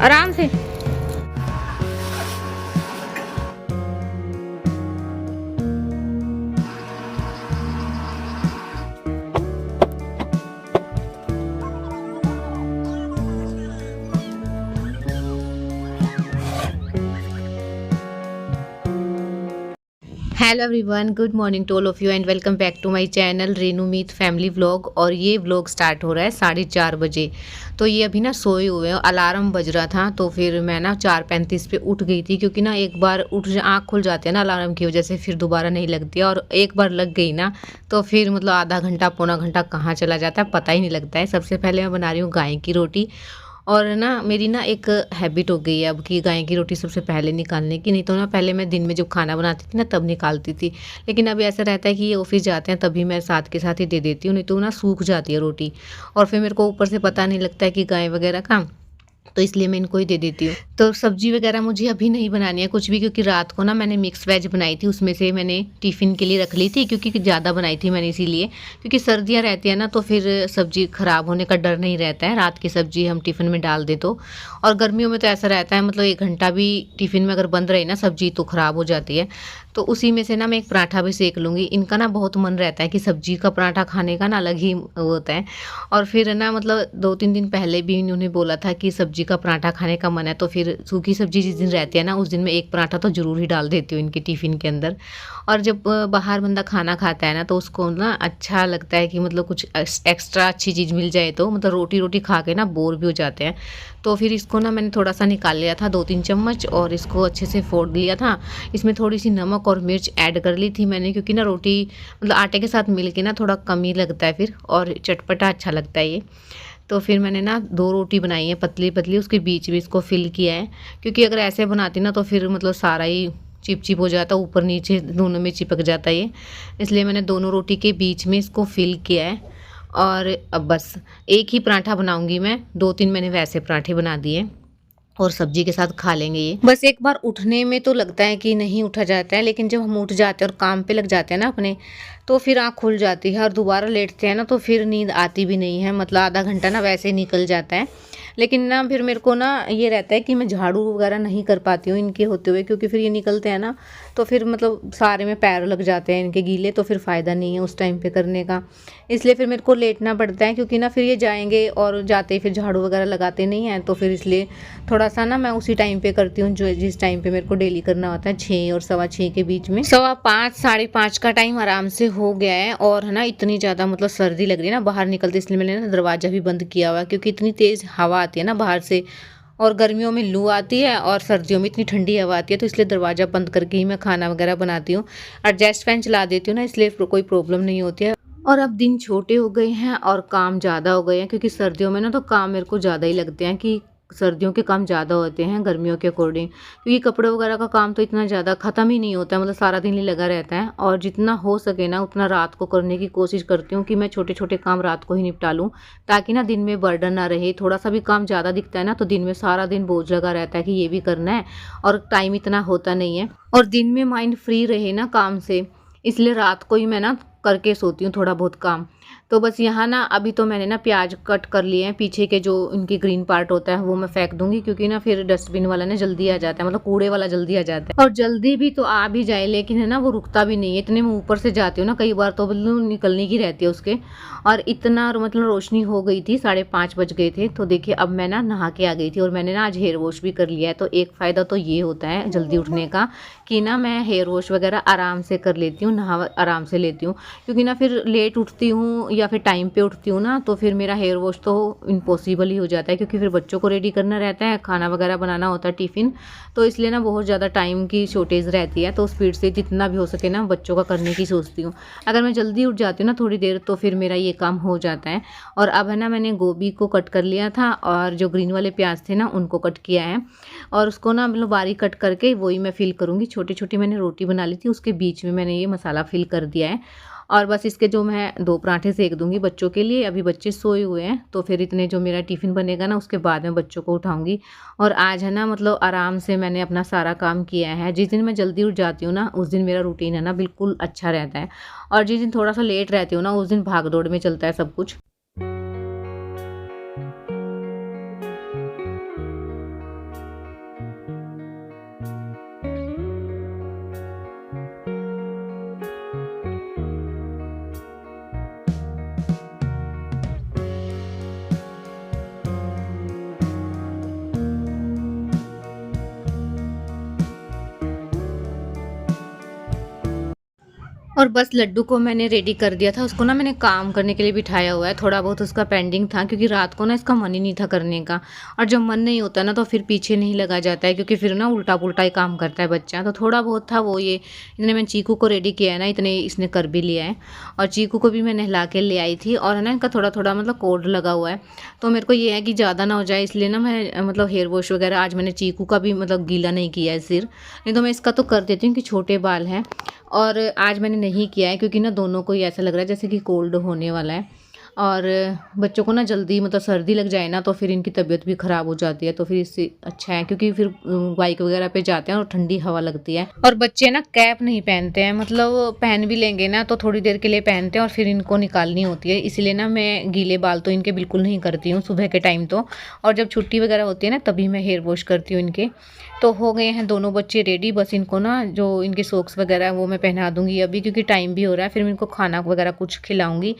आराम से। Hello everyone, good morning to all of you and welcome back to my channel Renu Meet family vlog. और ये vlog start हो रहा है 4:30 बजे। तो ये अभी ना सोए हुए हैं, अलार्म बज रहा था तो फिर मैं ना 4:35 पे उठ गई थी, क्योंकि ना एक बार आँख खुल जाती है ना अलार्म की वजह से, फिर दोबारा नहीं लगती है। और एक बार लग गई ना तो फिर मतलब आधा घंटा पौना घंटा कहाँ चला जाता है पता ही नहीं लगता है। सबसे पहले मैं बना रही हूँ गाय की रोटी। और ना मेरी ना एक हैबिट हो गई है अब कि गाय की रोटी सबसे पहले निकालने की। नहीं तो ना पहले मैं दिन में जब खाना बनाती थी ना तब निकालती थी, लेकिन अब ऐसा रहता है कि ये ऑफिस जाते हैं तभी मैं साथ के साथ ही दे देती हूँ, नहीं तो ना सूख जाती है रोटी। और फिर मेरे को ऊपर से पता नहीं लगता है कि गाय वगैरह का, तो इसलिए मैं इनको ही दे देती हूँ। तो सब्जी वगैरह मुझे अभी नहीं बनानी है कुछ भी, क्योंकि रात को ना मैंने मिक्स वेज बनाई थी, उसमें से मैंने टिफ़िन के लिए रख ली थी, क्योंकि ज़्यादा बनाई थी मैंने इसीलिए। क्योंकि सर्दियाँ रहती है ना तो फिर सब्जी ख़राब होने का डर नहीं रहता है, रात की सब्जी हम टिफ़िन में डाल दें तो। और गर्मियों में तो ऐसा रहता है, मतलब 1 घंटा भी टिफ़िन में अगर बंद रही ना सब्जी तो ख़राब हो जाती है। तो उसी में से ना मैं एक पराठा भी सेक लूँगी। इनका ना बहुत मन रहता है कि सब्जी का पराठा खाने का ना अलग ही वो होता है। और फिर ना मतलब 2-3 दिन पहले भी इन्होंने बोला था कि सब्जी का पराठा खाने का मन है, तो फिर सूखी सब्जी जिस दिन रहती है ना उस दिन मैं एक पराठा तो ज़रूर ही डाल देती हूँ इनके टिफ़िन के अंदर। और जब बाहर बंदा खाना खाता है ना तो उसको ना अच्छा लगता है कि मतलब कुछ एक्स्ट्रा अच्छी चीज़ मिल जाए, तो मतलब रोटी-रोटी खा के ना बोर भी हो जाते हैं। तो फिर इसको ना मैंने थोड़ा-सा निकाल लिया था 2-3 चम्मच, और इसको अच्छे से फोड़ लिया था। इसमें थोड़ी-सी नमक और मिर्च ऐड कर ली थी मैंने, क्योंकि ना रोटी मतलब आटे के साथ मिल के ना थोड़ा कम ही लगता है फिर, और चटपटा अच्छा लगता है ये। तो फिर मैंने ना 2 रोटी बनाई है पतली-पतली, उसके बीच भी इसको फिल किया है। क्योंकि अगर ऐसे बनाती ना तो फिर मतलब सारा ही चिप-चिप हो जाता, ऊपर-नीचे दोनों में चिपक जाता ये। इसलिए मैंने दोनों रोटी के बीच में इसको फिल किया है। और अब बस एक ही पराठा बनाऊँगी मैं, 2-3 मैंने वैसे पराठे बना दिए और सब्जी के साथ खा लेंगे ये। बस एक बार उठने में तो लगता है कि नहीं उठा जाता है, लेकिन जब हम उठ जाते हैं और काम पे लग जाते हैं ना अपने, तो फिर आँख खुल जाती है और दोबारा लेटते हैं ना तो फिर नींद आती भी नहीं है। मतलब आधा घंटा ना वैसे ही निकल जाता है। लेकिन ना फिर मेरे को ना ये रहता है कि मैं झाड़ू वगैरह नहीं कर पाती हूँ इनके होते हुए, क्योंकि फिर ये निकलते हैं ना तो फिर मतलब सारे में पैर लग जाते हैं इनके गीले, तो फिर फ़ायदा नहीं है उस टाइम पे करने का। इसलिए फिर मेरे को लेटना पड़ता है, क्योंकि ना फिर ये जाएँगे और जाते ही फिर झाड़ू वगैरह लगाते नहीं हैं, तो फिर इसलिए थोड़ा-सा ना मैं उसी टाइम पे करती हूँ जो जिस टाइम पे मेरे को डेली करना होता है, 6 और सवा 6 के बीच में। सवा 5 साढ़े 5 का टाइम आराम से हो गया है। और है ना इतनी ज़्यादा मतलब सर्दी लग रही है ना बाहर निकलते, इसलिए मैंने ना दरवाज़ा भी बंद किया हुआ है, क्योंकि इतनी तेज़ हवा आती है ना बाहर से। और गर्मियों में लू आती है और सर्दियों में इतनी ठंडी हवा आती है, तो इसलिए दरवाज़ा बंद करके ही मैं खाना वगैरह बनाती हूँ। एडजस्ट फैन चला देती हूँ ना, इसलिए कोई प्रॉब्लम नहीं होती है। और अब दिन छोटे हो गए हैं और काम ज़्यादा हो गए हैं, क्योंकि सर्दियों में ना तो काम मेरे को ज़्यादा ही लगते हैं, कि सर्दियों के काम ज़्यादा होते हैं गर्मियों के अकॉर्डिंग। क्योंकि कपड़े वगैरह का काम तो इतना ज़्यादा ख़त्म ही नहीं होता है, मतलब सारा दिन ही लगा रहता है। और जितना हो सके ना उतना रात को करने की कोशिश करती हूँ कि मैं छोटे-छोटे काम रात को ही निपटा लूँ, ताकि ना दिन में बर्डन ना रहे। थोड़ा-सा भी काम ज़्यादा दिखता है ना तो दिन में सारा दिन बोझ लगा रहता है कि ये भी करना है, और टाइम इतना होता नहीं है। और दिन में माइंड फ्री रहे ना काम से, इसलिए रात को ही मैं ना करके सोती हूँ थोड़ा बहुत काम। तो बस यहाँ ना अभी तो मैंने ना प्याज कट कर लिए हैं, पीछे के जो इनके ग्रीन पार्ट होता है वो मैं फेंक दूंगी, क्योंकि ना फिर डस्टबिन वाला ना जल्दी आ जाता है, मतलब कूड़े वाला जल्दी आ जाता है। और जल्दी भी तो आ भी जाए, लेकिन है ना वो रुकता भी नहीं है। इतने मैं ऊपर से जाती हूँ ना कई बार तो बिल्कुल निकलने की रहती है उसके। और इतना मतलब रोशनी हो गई थी, 5:30 बज गए थे। तो देखिए अब मैं ना नहा के आ गई थी, और मैंने ना आज हेयर वॉश भी कर लिया है। तो एक फ़ायदा तो ये होता है जल्दी उठने का, कि ना मैं हेयर वॉश वगैरह आराम से कर लेती हूँ, नहा आराम से लेती हूँ। क्योंकि ना फिर लेट उठती हूँ या फिर टाइम पे उठती हूँ ना तो फिर मेरा हेयर वॉश तो इम्पॉसिबल ही हो जाता है, क्योंकि फिर बच्चों को रेडी करना रहता है, खाना वगैरह बनाना होता है टिफ़िन। तो इसलिए ना बहुत ज़्यादा टाइम की शॉर्टेज रहती है, तो स्पीड से जितना भी हो सके ना बच्चों का करने की सोचती हूँ। अगर मैं जल्दी उठ जाती हूँ ना थोड़ी देर, तो फिर मेरा ये काम हो जाता है। और अब है ना मैंने गोभी को कट कर लिया था, और जो ग्रीन वाले प्याज थे ना उनको कट किया है, और उसको ना मतलब बारीक कट करके वही मैं फिल करूँगी। छोटी-छोटी मैंने रोटी बना ली थी, उसके बीच में मैंने ये मसाला फिल कर दिया है। और बस इसके जो मैं 2 पराठे सेक दूँगी बच्चों के लिए। अभी बच्चे सोए हुए हैं, तो फिर इतने जो मेरा टिफ़िन बनेगा ना उसके बाद मैं बच्चों को उठाऊँगी। और आज है ना मतलब आराम से मैंने अपना सारा काम किया है। जिस दिन मैं जल्दी उठ जाती हूँ ना उस दिन मेरा रूटीन है ना बिल्कुल अच्छा रहता है, और जिस दिन थोड़ा-सा लेट रहती हूँ ना उस दिन भाग-दौड़ में चलता है सब कुछ। और बस लड्डू को मैंने रेडी कर दिया था। उसको ना मैंने काम करने के लिए बिठाया हुआ है, थोड़ा बहुत उसका पेंडिंग था क्योंकि रात को ना इसका मन ही नहीं था करने का। और जब मन नहीं होता ना तो फिर पीछे नहीं लगा जाता है, क्योंकि फिर ना उल्टा-पुल्टा ही काम करता है बच्चा। तो थोड़ा बहुत था वो ये, इतने मैंने चीकू को रेडी किया है ना, इतने इसने कर भी लिया है। और चीकू को भी मैं नहला के ले आई थी, और है ना इनका थोड़ा-थोड़ा मतलब कोड लगा हुआ है। तो मेरे को ये है कि ज़्यादा ना हो जाए, इसलिए ना मैं मतलब हेयर वॉश वगैरह आज मैंने चीकू का भी मतलब गीला नहीं किया है सिर। नहीं तो मैं इसका तो कर देती हूँ कि छोटे बाल हैं। और आज मैंने नहीं किया है क्योंकि ना दोनों को ही ऐसा लग रहा है जैसे कि कोल्ड होने वाला है। और बच्चों को ना जल्दी मतलब सर्दी लग जाए ना तो फिर इनकी तबीयत भी ख़राब हो जाती है। तो फिर इससे अच्छा है, क्योंकि फिर बाइक वगैरह पे जाते हैं और ठंडी हवा लगती है। और बच्चे ना कैप नहीं पहनते हैं, मतलब पहन भी लेंगे ना तो थोड़ी देर के लिए पहनते हैं और फिर इनको निकालनी होती है। इसलिए ना मैं गीले बाल तो इनके बिल्कुल नहीं करती हूँ सुबह के टाइम तो। और जब छुट्टी वगैरह होती है ना तभी मैं हेयर वॉश करती हूँ इनके। तो हो गए हैं दोनों बच्चे रेडी, बस इनको ना जो इनके सॉक्स वगैरह है वो मैं पहना दूंगी अभी, क्योंकि टाइम भी हो रहा है। फिर मैं इनको खाना वगैरह कुछ खिलाऊंगी,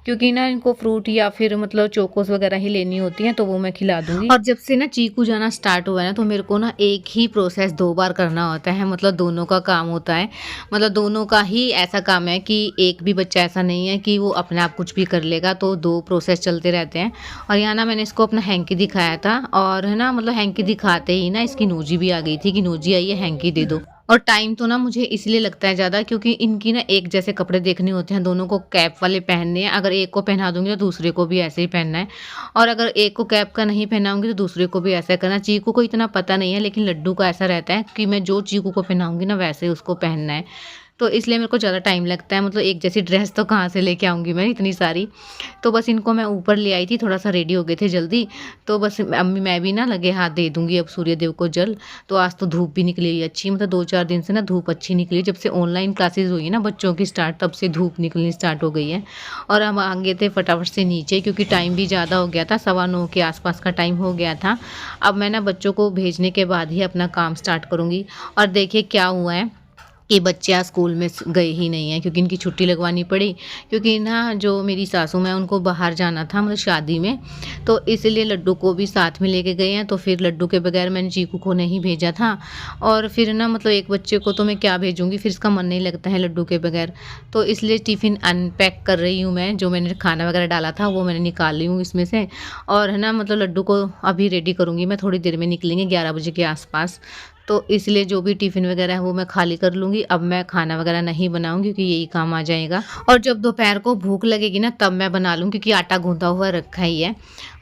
क्योंकि ना इनको फ्रूट या फिर मतलब चोकोस वगैरह ही लेनी होती हैं तो वो मैं खिला दूंगी। और जब से ना चीकू जाना स्टार्ट हुआ है ना तो मेरे को ना एक ही प्रोसेस 2 बार करना होता है, मतलब दोनों का काम होता है। मतलब दोनों का ही ऐसा काम है कि एक भी बच्चा ऐसा नहीं है कि वो अपने आप कुछ भी कर लेगा, तो 2 प्रोसेस चलते रहते हैं। और यहाँ ना मैंने इसको अपना हैंकी दिखाया था, और है ना मतलब हैंकी दिखाते ही ना इसकी नोजी भी आ गई थी कि नोजी आई है हैंकी दे दो। और टाइम तो ना मुझे इसलिए लगता है ज़्यादा क्योंकि इनकी ना एक जैसे कपड़े देखने होते हैं, दोनों को कैप वाले पहनने हैं। अगर एक को पहना दूंगी तो दूसरे को भी ऐसे ही पहनना है, और अगर एक को कैप का नहीं पहनाऊंगी तो दूसरे को भी ऐसा करना। चीकू को इतना पता नहीं है, लेकिन लड्डू का ऐसा रहता है कि मैं जो चीकू को पहनाऊंगी ना वैसे ही उसको पहनना है। तो इसलिए मेरे को ज़्यादा टाइम लगता है, मतलब एक जैसी ड्रेस तो कहाँ से लेके आऊँगी मैं इतनी सारी। तो बस इनको मैं ऊपर ले आई थी, थोड़ा सा रेडी हो गए थे जल्दी। तो बस अम्मी मैं भी ना लगे हाथ दे दूँगी अब सूर्यदेव को जल। तो आज तो धूप भी निकली हुई अच्छी, मतलब 2-4 दिन से ना धूप अच्छी निकली। जब से ऑनलाइन क्लासेस हुई है ना बच्चों की स्टार्ट, तब से धूप निकलनी स्टार्ट हो गई है। और हम आ गए थे फटाफट से नीचे, क्योंकि टाइम भी ज़्यादा हो गया था, 9:15 के आसपास का टाइम हो गया था। अब मैं ना बच्चों को भेजने के बाद ही अपना काम स्टार्ट करूँगी। और देखिए क्या हुआ है कि बच्चे आज स्कूल में गए ही नहीं हैं, क्योंकि इनकी छुट्टी लगवानी पड़ी। क्योंकि ना जो मेरी सासू माँ उनको बाहर जाना था मतलब शादी में, तो इसलिए लड्डू को भी साथ में लेके गए हैं। तो फिर लड्डू के बगैर मैंने चीकू को नहीं भेजा था। और फिर ना मतलब एक बच्चे को तो मैं क्या भेजूँगी, फिर इसका मन नहीं लगता है लड्डू के बगैर। तो इसलिए टिफ़िन अनपैक कर रही हूँ मैं, जो मैंने खाना वगैरह डाला था वो मैंने निकाल ली हूँ इसमें से। और है ना मतलब लड्डू को अभी रेडी करूँगी मैं, थोड़ी देर में निकलेंगे 11 बजे के आसपास। तो इसलिए जो भी टिफ़िन वगैरह है वो मैं खाली कर लूँगी। अब मैं खाना वगैरह नहीं बनाऊँगी क्योंकि यही काम आ जाएगा। और जब दोपहर को भूख लगेगी ना तब मैं बना लूँ, क्योंकि आटा गूँधा हुआ रखा ही है।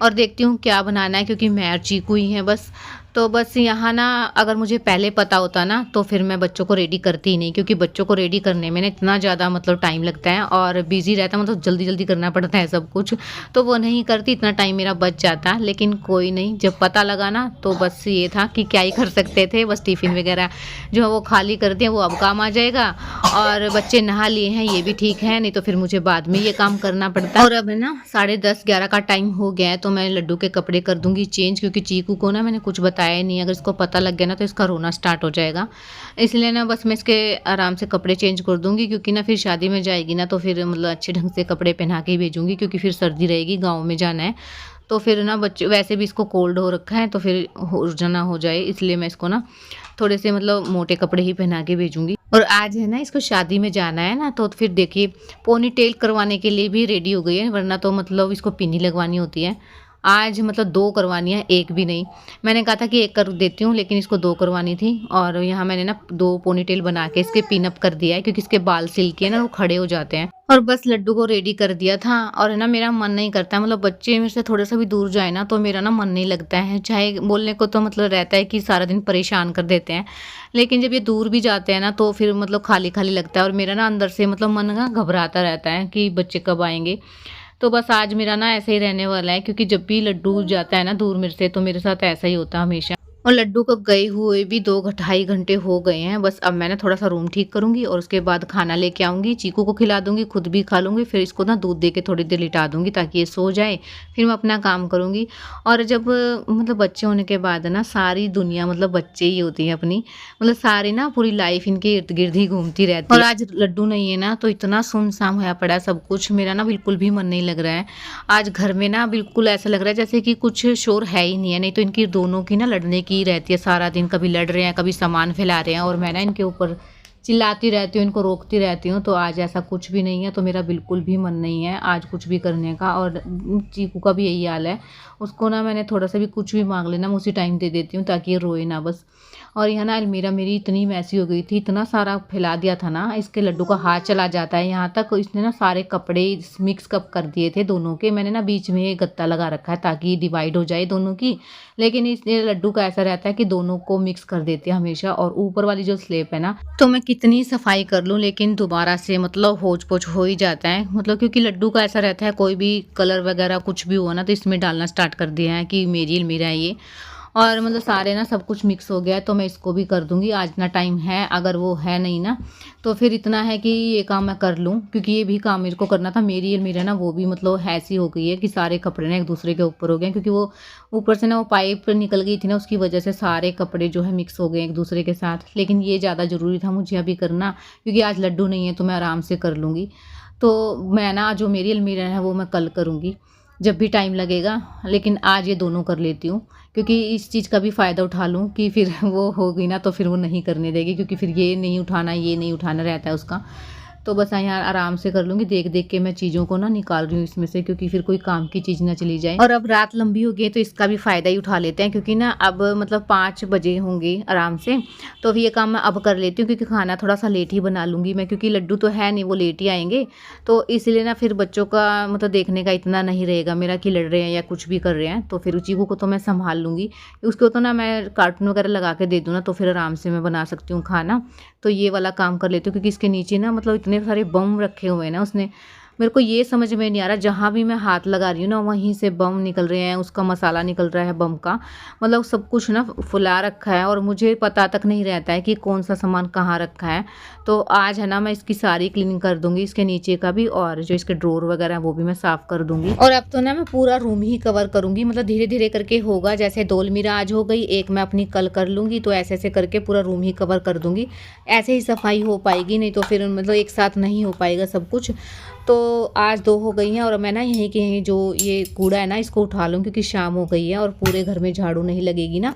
और देखती हूँ क्या बनाना है, क्योंकि मैं और चीकू ही हैं बस। तो बस यहाँ ना अगर मुझे पहले पता होता ना तो फिर मैं बच्चों को रेडी करती ही नहीं, क्योंकि बच्चों को रेडी करने में ना इतना ज़्यादा मतलब टाइम लगता है और बिज़ी रहता है, मतलब जल्दी-जल्दी करना पड़ता है सब कुछ। तो वो नहीं करती, इतना टाइम मेरा बच जाता। लेकिन कोई नहीं, जब पता लगा ना तो बस ये था कि क्या ही कर सकते थे, बस टिफ़िन वगैरह जो है वो खाली कर दिया, वो अब काम आ जाएगा। और बच्चे नहा लिए हैं ये भी ठीक है, नहीं तो फिर मुझे बाद में ये काम करना पड़ता। और अब है ना 10:30-11 का टाइम हो गया है, तो मैं लड्डू के कपड़े कर दूँगी चेंज, क्योंकि चीकू को ना मैंने कुछ बताया ही नहीं। अगर इसको पता लग गया ना तो इसका रोना स्टार्ट हो जाएगा। इसलिए ना बस मैं इसके आराम से कपड़े चेंज कर दूँगी, क्योंकि ना फिर शादी में जाएगी ना तो फिर मतलब अच्छे ढंग से कपड़े पहना के ही भेजूँगी, क्योंकि फिर सर्दी रहेगी, गाँव में जाना है। तो फिर ना बच्चे वैसे भी इसको कोल्ड हो रखा है, तो फिर हो ना हो जाए, इसलिए मैं इसको ना थोड़े से मतलब मोटे कपड़े ही पहना के भेजूँगी। और आज है ना इसको शादी में जाना है ना, तो फिर देखिए पोनी टेल करवाने के लिए भी रेडी हो गई है, वरना तो मतलब इसको पिन्नी लगवानी होती है। आज मतलब 2 करवानी है, 1 भी नहीं। मैंने कहा था कि 1 कर देती हूँ, लेकिन इसको 2 करवानी थी। और यहाँ मैंने ना 2 पोनीटेल बना के इसके पिन अप कर दिया है, क्योंकि इसके बाल सिल्की है ना, वो खड़े हो जाते हैं। और बस लड्डू को रेडी कर दिया था। और है ना मेरा मन नहीं करता है, मतलब बच्चे मेरे से थोड़ा सा भी दूर जाए ना तो मेरा ना मन नहीं लगता है। चाहे बोलने को तो मतलब रहता है कि सारा दिन परेशान कर देते हैं, लेकिन जब ये दूर भी जाते हैं ना तो फिर मतलब खाली खाली लगता है। और मेरा ना अंदर से मतलब मन ना घबराता रहता है कि बच्चे कब आएंगे। तो बस आज मेरा ना ऐसे ही रहने वाला है, क्योंकि जब भी लड्डू जाता है ना दूर मेरे से, तो मेरे साथ ऐसा ही होता है हमेशा। और लड्डू को गए हुए भी 2-2.5 घंटे हो गए हैं। बस अब मैं ना थोड़ा सा रूम ठीक करूँगी और उसके बाद खाना लेके आऊँगी, चीकू को खिला दूँगी, खुद भी खा लूँगी। फिर इसको ना दूध दे के थोड़ी देर लिटा दूँगी ताकि ये सो जाए, फिर मैं अपना काम करूँगी। और जब मतलब बच्चे होने के बाद ना सारी दुनिया मतलब बच्चे ही होती है अपनी, मतलब सारी ना पूरी लाइफ इनके इर्द गिर्द ही घूमती रहती है। और आज लड्डू नहीं है ना तो इतना सुनसान होया पड़ा है सब कुछ, मेरा ना बिल्कुल भी मन नहीं लग रहा है। आज घर में ना बिल्कुल ऐसा लग रहा है जैसे कि कुछ शोर है ही नहीं है, नहीं तो इनकी दोनों की ना लड़ने की रहती है सारा दिन, कभी लड़ रहे हैं, कभी सामान फैला रहे हैं, और मैं ना इनके ऊपर चिल्लाती रहती हूँ, इनको रोकती रहती हूँ, तो आज ऐसा कुछ भी नहीं है। तो मेरा बिल्कुल भी मन नहीं है आज कुछ भी करने का। और चीकू का भी यही हाल है, उसको ना मैंने थोड़ा-सा भी कुछ भी माँग लेना, मैं उसी टाइम दे देती हूँ ताकि ये रोए ना बस। और यहाँ ना अलमीरा मेरी इतनी मैसी हो गई थी, इतना सारा फैला दिया था ना, इसके लड्डू का हाथ चला जाता है यहाँ तक। इसने ना सारे कपड़े मिक्स कप कर दिए थे दोनों के। मैंने ना बीच में गत्ता लगा रखा है ताकि डिवाइड हो जाए दोनों की, लेकिन इस लड्डू का ऐसा रहता है कि दोनों को मिक्स कर देते हैं हमेशा। और ऊपर वाली जो स्लेब है ना, तो मैं कितनी सफाई कर लूँ लेकिन दोबारा से मतलब होच-पोच हो ही जाता है। मतलब क्योंकि लड्डू का ऐसा रहता है, कोई भी कलर वगैरह कुछ भी हुआ ना तो इसमें डालना स्टार्ट कर दिया है कि मेरी अलमीरा है ये। और मतलब सारे ना सब कुछ मिक्स हो गया है, तो मैं इसको भी कर दूँगी। आज ना टाइम है, अगर वो है नहीं ना तो फिर इतना है कि ये काम मैं कर लूँ, क्योंकि ये भी काम मेरे को करना था। मेरी अलमीरा ना वो भी मतलब ऐसी हो गई है कि सारे कपड़े ना एक दूसरे के ऊपर हो गए हैं, क्योंकि वो ऊपर से ना वो पाइप निकल गई थी ना, उसकी वजह से सारे कपड़े जो है मिक्स हो गए एक दूसरे के साथ। लेकिन ये ज़्यादा ज़रूरी था मुझे अभी करना, क्योंकि आज लड्डू नहीं है तो मैं आराम से कर लूँगी। तो मैं ना जो मेरी अलमीरा है वो मैं कल करूँगी जब भी टाइम लगेगा, लेकिन आज ये दोनों कर लेती हूँ, क्योंकि इस चीज़ का भी फ़ायदा उठा लूँ कि फिर वो हो गई ना तो फिर वो नहीं करने देगी, क्योंकि फिर ये नहीं उठाना रहता है उसका। तो बस यहाँ आराम से कर लूँगी, देख-देख के मैं चीज़ों को ना निकाल रही हूँ इसमें से, क्योंकि फिर कोई काम की चीज़ ना चली जाए। और अब रात लंबी हो गई है तो इसका भी फ़ायदा ही उठा लेते हैं, क्योंकि ना अब मतलब 5 बजे होंगे आराम से, तो फिर ये काम मैं अब कर लेती हूँ, क्योंकि खाना थोड़ा-सा लेट ही बना लूँगी मैं, क्योंकि लड्डू तो है नहीं, वो लेट ही आएँगे। तो इसलिए ना फिर बच्चों का मतलब देखने का इतना नहीं रहेगा मेरा कि लड़ रहे हैं या कुछ भी कर रहे हैं, तो फिर चीकू को तो मैं सँभाल लूँगी। उसको तो ना मैं कार्टून वगैरह लगा के दे दूँ ना तो फिर आराम से मैं बना सकती हूँ खाना। तो ये वाला काम कर लेती हूँ, क्योंकि इसके नीचे ना मतलब इतने सारे बम रखे हुए हैं ना उसने। मेरे को ये समझ में नहीं आ रहा, जहाँ भी मैं हाथ लगा रही हूँ ना वहीं से बम निकल रहे हैं, उसका मसाला निकल रहा है बम का। मतलब सब कुछ ना फुला रखा है और मुझे पता तक नहीं रहता है कि कौन-सा सामान कहाँ रखा है। तो आज है ना मैं इसकी सारी क्लीनिंग कर दूँगी, इसके नीचे का भी, और जो इसके ड्रॉर वगैरह है वो भी मैं साफ़ कर दूँगी। और अब तो ना मैं पूरा रूम ही कवर करूँगी, मतलब धीरे-धीरे करके होगा। जैसे 2 अलमीरा आज हो गई, एक मैं अपनी कल कर लूँगी, तो ऐसे-ऐसे करके पूरा रूम ही कवर कर दूँगी। ऐसे ही सफाई हो पाएगी, नहीं तो फिर मतलब एक साथ नहीं हो पाएगा सब कुछ। तो आज 2 हो गई हैं और मैं ना यहीं के यहीं जो ये कूड़ा है ना इसको उठा लूँ, क्योंकि शाम हो गई है और पूरे घर में झाड़ू नहीं लगेगी ना।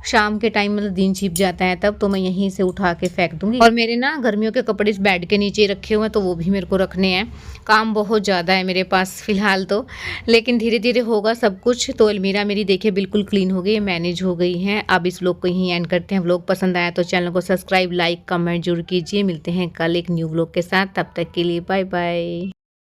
शाम के टाइम मतलब दिन छिप जाता है तब, तो मैं यहीं से उठा के फेंक दूँगी। और मेरे ना गर्मियों के कपड़े इस बेड के नीचे रखे हुए हैं, तो वो भी मेरे को रखने हैं। काम बहुत ज़्यादा है मेरे पास फ़िलहाल तो, लेकिन धीरे-धीरे होगा सब कुछ। तो अलमीरा मेरी देखिए बिल्कुल क्लीन हो गई है, मैनेज हो गई है। अब इस व्लॉग को यहीं एंड करते हैं। व्लॉग पसंद आया तो चैनल को सब्सक्राइब, लाइक, कमेंट ज़रूर कीजिए। मिलते हैं कल एक न्यू व्लॉग के साथ, तब तक के लिए बाय बाय।